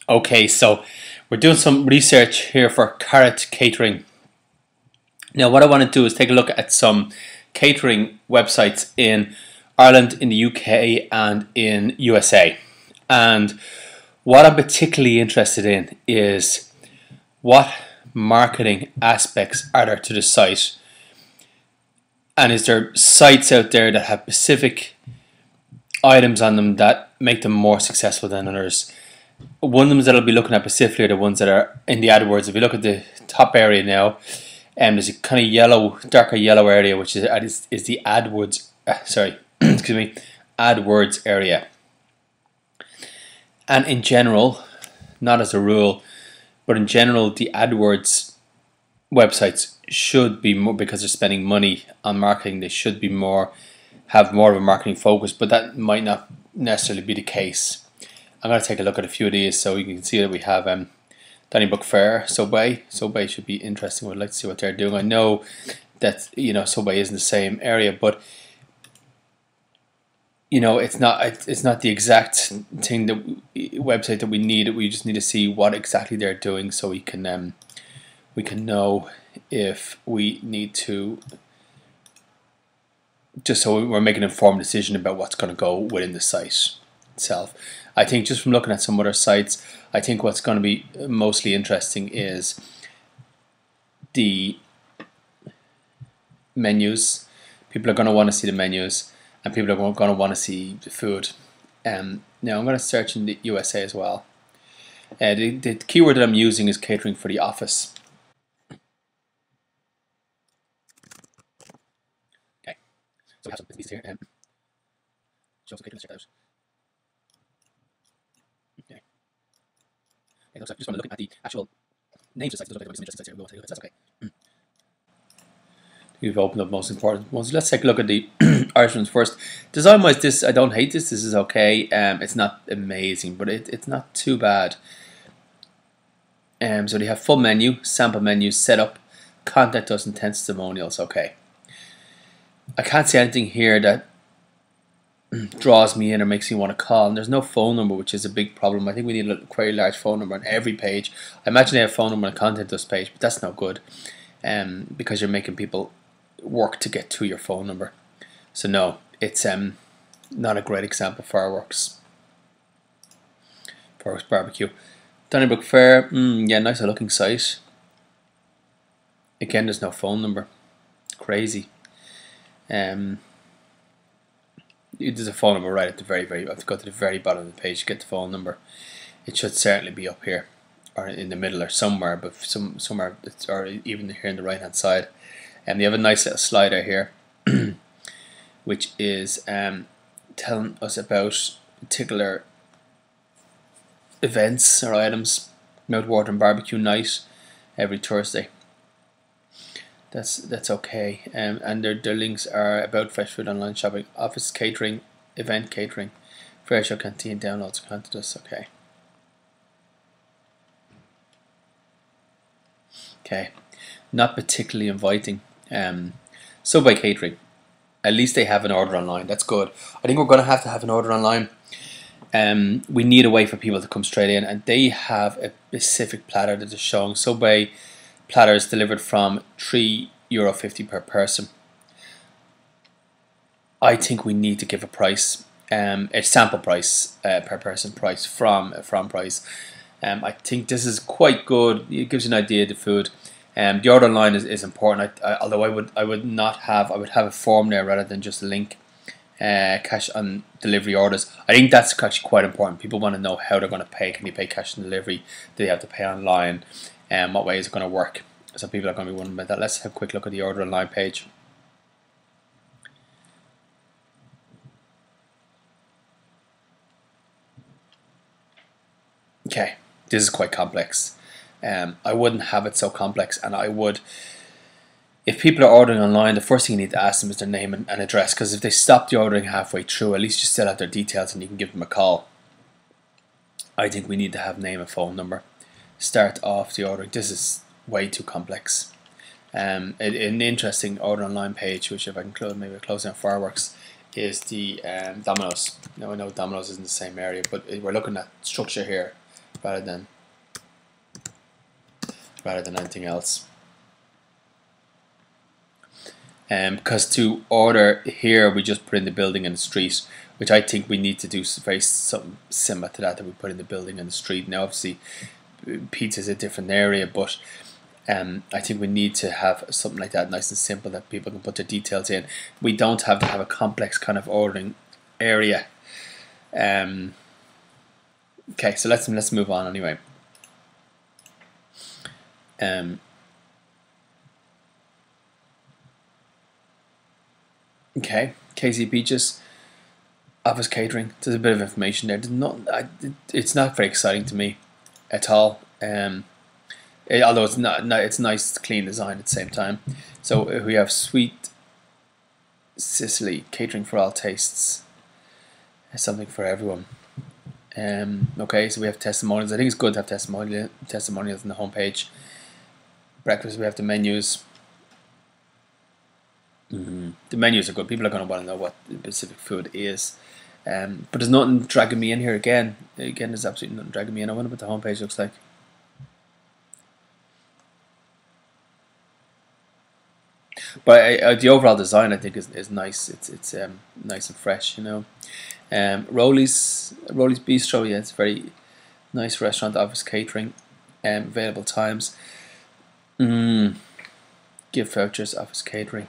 Okay, so we're doing some research here for Carat Catering. Now, what I want to do is take a look at some catering websites in Ireland, in the UK, and in USA. And what I'm particularly interested in is what marketing aspects are there to the site, and is there sites out there that have specific items on them that make them more successful than others. One of them that I'll be looking at specifically are the ones that are in the AdWords. If you look at the top area now, there's a kind of yellow, darker yellow area, which is the AdWords. Excuse me, AdWords area. And in general, not as a rule, but in general, the AdWords websites should be more, because they're spending money on marketing. They should be have more of a marketing focus, but that might not necessarily be the case. I'm going to take a look at a few of these so you can see that we have Donnybrook Fair, Subway. Subway should be interesting. We'd like to see what they're doing. I know that Subway isn't the same area, but it's not the exact thing website that we need. We just need to see what exactly they're doing so we can know if we need to, just so we're making an informed decision about what's going to go within the site itself. I think just from looking at some other sites, I think what's going to be mostly interesting is the menus. People are going to want to see the menus, and people are going to want to see the food. Now I'm going to search in the USA as well. The keyword that I'm using is catering for the office. Okay, so we have some pieces here. Show some catering. Let's check that out. Okay. It looks like just want to look at the actual names of sites. There's some interesting sites here. We'll take a look at. That's okay. We've opened up most important ones. Let's take a look at the Irish ones first. Design-wise, I don't hate this. This is okay. It's not amazing, but it's not too bad. So they have full menu, sample menus, setup, contact us, and 10 testimonials. Okay. I can't see anything here that draws me in or makes me want to call, and there's no phone number, which is a big problem. I think we need a very large phone number on every page. I imagine they have a phone number on the contact us page, but that's no good, because you're making people work to get to your phone number. So no, it's not a great example. Fireworks barbecue. Donnybrook Fair, yeah, nice looking site. Again, there's no phone number. Crazy. There's a phone number right at the very, I have to go to the very bottom of the page to get the phone number. It should certainly be up here, or in the middle, or somewhere, but somewhere, or even here on the right hand side. And they have a nice little slider here, which is telling us about particular events or items. Mouthwatering barbecue night every Thursday. That's okay. And their links are about fresh food, online shopping, office catering, event catering, fair show canteen, downloads, contact us. Okay. Okay. Not particularly inviting. Subway Catering. At least they have an order online. That's good. I think we're going to have an order online. We need a way for people to come straight in, and they have a specific platter that is showing. Subway platters delivered from €3.50 per person. I think we need to give a price, a sample price per person price from price. I think this is quite good. It gives you an idea of the food. The order online is important. Although I would have a form there rather than just a link. Cash on delivery orders. I think that's actually quite important. People want to know how they're going to pay. Can you pay cash on delivery? Do they have to pay online? What way is it going to work? So people are going to be wondering about that. Let's have a quick look at the order online page. Okay, this is quite complex. I wouldn't have it so complex, and I would. If people are ordering online, the first thing you need to ask them is their name and address, because if they stop the ordering halfway through, at least you still have their details and you can give them a call. I think we need to have name and phone number. Start off the ordering. This is way too complex. An interesting order online page, which if I can close, maybe close down fireworks, is the Domino's. Now I know Domino's is in the same area, but we're looking at structure here. rather than anything else. Because to order here, we just put in the building and the street, which I think we need to do very something similar to that we put in the building and the street. Now, obviously, pizza is a different area, but I think we need to have something like that, nice and simple, that people can put their details in. We don't have to have a complex kind of ordering area. Okay, so let's move on anyway. Okay, KC Beaches, office catering. There's a bit of information there. It's not very exciting to me at all. Although it's not, it's nice, clean design at the same time. So we have Sweet Sicily, catering for all tastes. Something for everyone. Okay, so we have testimonials. I think it's good to have testimonials on the homepage. Breakfast, we have the menus. The menus are good. People are going to want to know what the specific food is. But there's nothing dragging me in here again. There's absolutely nothing dragging me in. I wonder what the homepage looks like. But the overall design, I think, is nice. It's nice and fresh, you know. Rolly's Bistro, yeah, it's a very nice restaurant, office catering, available times. Gift vouchers, office catering.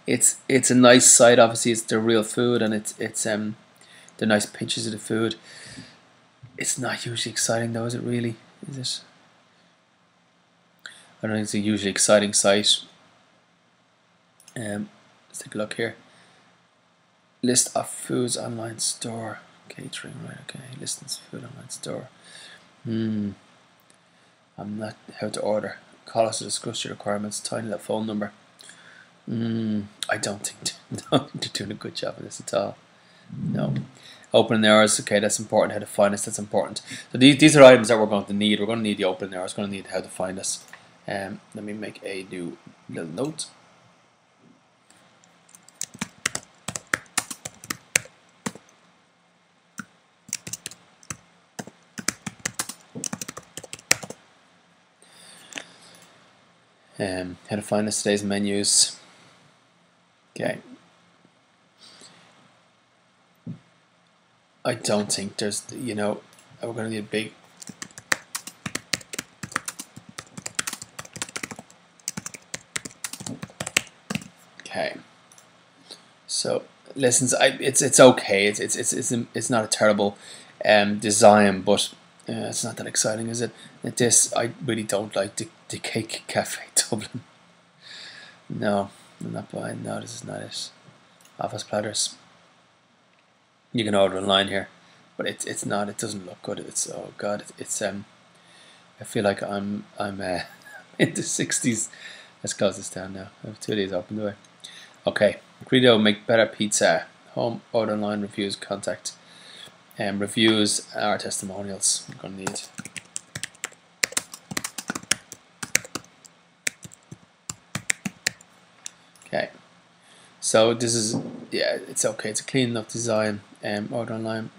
It's a nice site. Obviously, it's the real food, and it's the nice pictures of the food. It's not hugely exciting, though, is it really? Is it? I don't think it's a hugely exciting site. Let's take a look here. List of foods online store. Catering, right, okay. Listings food online store. I'm not how to order. Call us to discuss your requirements. Tiny little phone number. I don't think they're doing a good job of this at all. No. Opening hours, okay, that's important. How to find us, that's important. So these are items that we're going to need. We're going to need the opening hours. We're going to need how to find us. Let me make a new little note. How to find us, today's menus. Okay. I don't think there's, you know, we're going to need a big. Okay. So lessons, it's okay. It's not a terrible design, but it's not that exciting, is it? This, I really don't like the Cake Cafe Dublin. No, I'm not buying. No, this is not it. Office platters. You can order online here, but it's not. It doesn't look good. It's, oh god. It's I feel like I'm in the 60s. Let's close this down now. I have 2 days open the way. Okay, Credo, make better pizza. Home, order online, reviews, contact. Reviews are testimonials. I'm gonna need. Okay, so this is, yeah, it's okay. It's a clean enough design. Order online.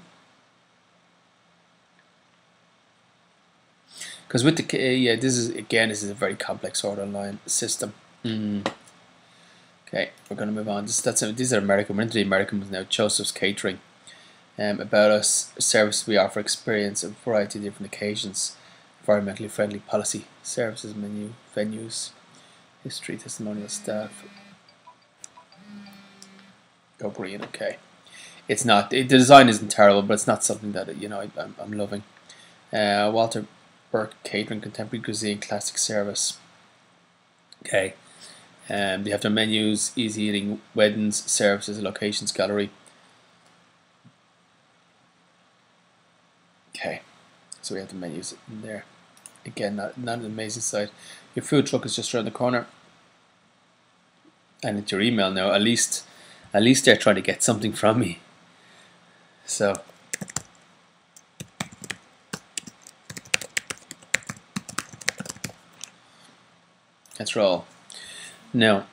Because with the yeah, this is a very complex order online system. Okay, we're gonna move on. These are American. We're into the American ones now. Joseph's Catering. About us, service we offer, experience, a variety of different occasions, environmentally friendly policy, services, menu, venues, history, testimonial, staff. Go green, okay. It's not, the design isn't terrible, but it's not something that, you know, I'm loving. Walter Burke Catering, contemporary cuisine, classic service. Okay. They have their menus, easy eating, weddings, services, locations, gallery. Okay, so we have the menus in there. Again, not an amazing site. Your food truck is just around the corner, and it's your email now. At least they're trying to get something from me. So let's roll now.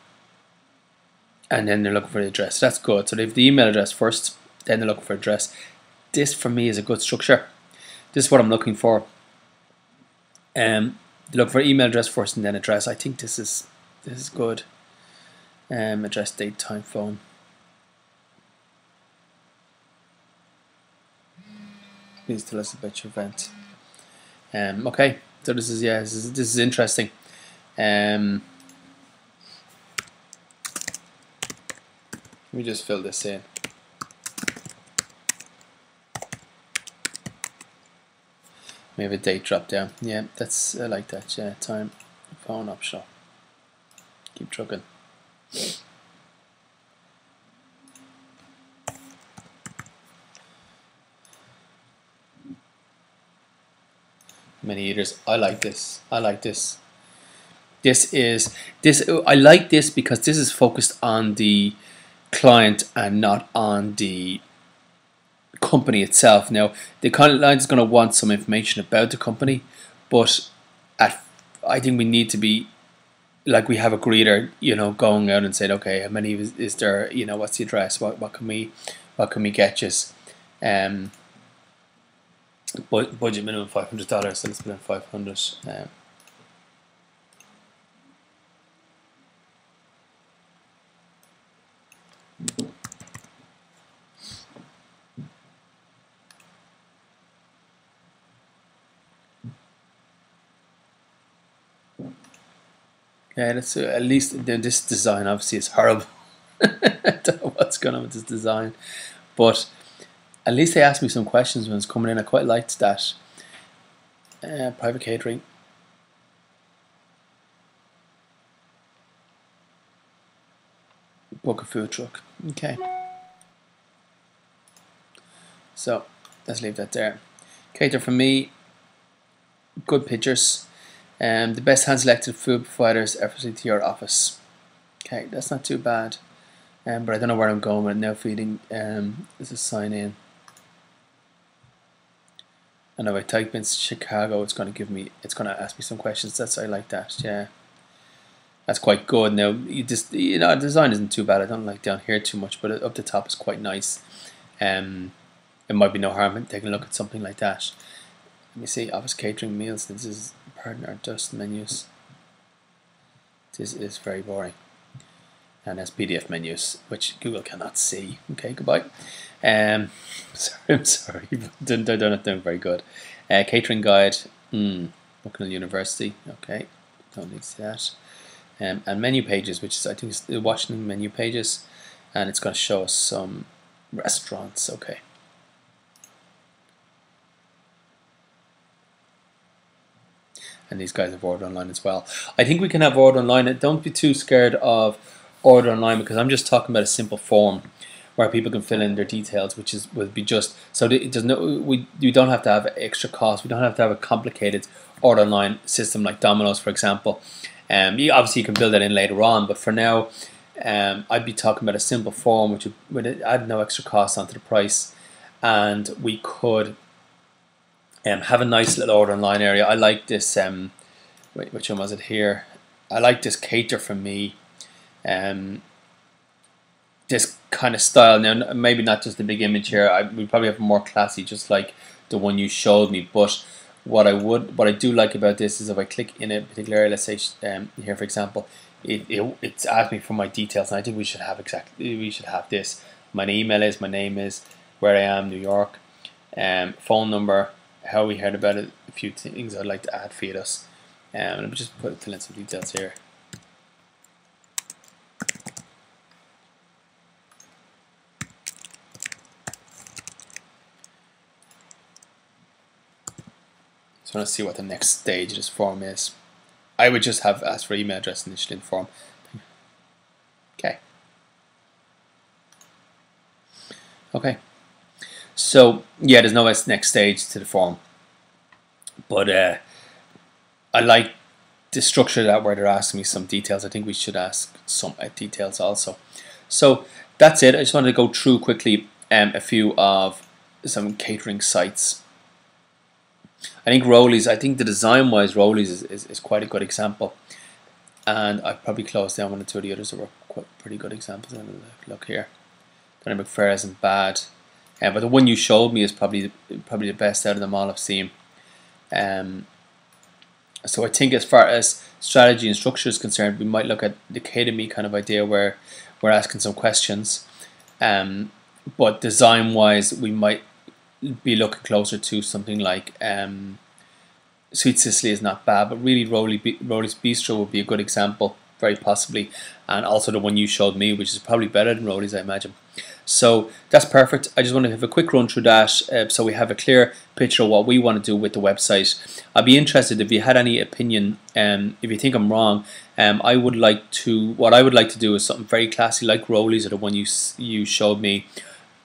And then they're looking for the address. That's good. So they have the email address first, then they're looking for address. this for me is a good structure. This is what I'm looking for. Look for email address first and then address. I think this is good. Address, date, time, phone. Please tell us about your event. Okay, so this is interesting. Let me just fill this in. We have a date drop down. Yeah, that's I like that. Yeah, time, phone, optional. Keep trucking. Many eaters. I like this. I like this. I like this because this is focused on the client and not on the company itself. Now, the client is going to want some information about the company, but I think we need to be like we have a greeter, going out and saying, okay, how many is there? What's the address? What can we get you? Budget minimum $500. So let's put in 500. Yeah, that's at least this design obviously is horrible. I don't know what's going on with this design, but at least they asked me some questions when it's coming in. I quite liked that. Private catering. Book a food truck. Okay. So let's leave that there. Cater for me. Good pictures. The best hand-selected food providers effortlessly to your office. Okay, that's not too bad. But I don't know where I'm going with now. Feeding. This is sign in. And if I type in Chicago, it's going to ask me some questions. I like that. Yeah, that's quite good. Now, the design isn't too bad. I don't like down here too much, but up the top is quite nice. It might be no harm in taking a look at something like that. Let me see, office catering meals. This is partner dust menus. This is very boring. And there's PDF menus, which Google cannot see. Okay, goodbye. I'm sorry, they're not doing very good. Catering guide, Bucknell University. Okay, don't need to see that. And menu pages, which is I think is the Washington menu pages, and it's going to show us some restaurants. Okay. And these guys have ordered online as well. I think we can have order online. Don't be too scared of order online because I'm just talking about a simple form where people can fill in their details, which will be just so there's you don't have to have extra cost. We don't have to have a complicated order online system like Domino's, for example. Obviously you can build that in later on, but for now, I'd be talking about a simple form which would add no extra cost onto the price, and we could have a nice little order online area. I like this. Wait, which one was it here? I like this cater for me. This kind of style. Now, maybe not just the big image here. We probably have a more classy, just like the one you showed me. But what I do like about this is if I click in a particular area, let's say here for example, it's asked me for my details, and I think we should have this. My email is, my name is, where I am, New York, phone number, how we heard about it, a few things I'd like to add feed us. Let me just fill in some details here. So I want to see what the next stage of this form is. I would just have asked for email address initially in the form. Okay. Okay. So yeah, there's no next stage to the form, but I like the structure that where they're asking me some details. I think we should ask some details also. So that's it. I just wanted to go through quickly a few of some catering sites. I think Rowley's, I think the design-wise, Rowley's is quite a good example. And I've probably closed down one or two of the others that were quite pretty good examples. Look here. Donny McFair isn't bad. But the one you showed me is probably the best out of them all I've seen. So I think as far as strategy and structure is concerned, we might look at the Academy kind of idea where we're asking some questions. But design-wise, we might be looking closer to something like Sweet Sicily is not bad, but really Rolly's Bistro would be a good example, very possibly, and also the one you showed me, which is probably better than Rolly's, I imagine. So that's perfect. I just want to have a quick run through that so we have a clear picture of what we want to do with the website. I'd be interested if you had any opinion. If you think I'm wrong, what I would like to do is something very classy like Rolly's or the one you showed me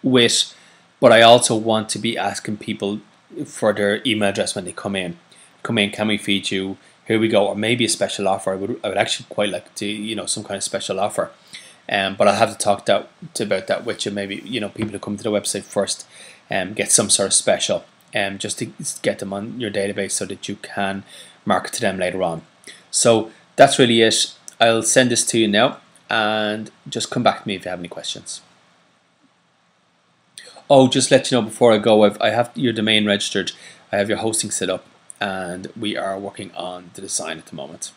with, but I also want to be asking people for their email address when they come in. Can we feed you? Here we go, or maybe a special offer. I would actually quite like to, some kind of special offer. But I'll have to talk about that with you. Maybe people who come to the website first get some sort of special, just to get them on your database so that you can market to them later on. So that's really it. I'll send this to you now, and just come back to me if you have any questions. Oh, just let you know before I go, I have your domain registered, I have your hosting set up, and we are working on the design at the moment.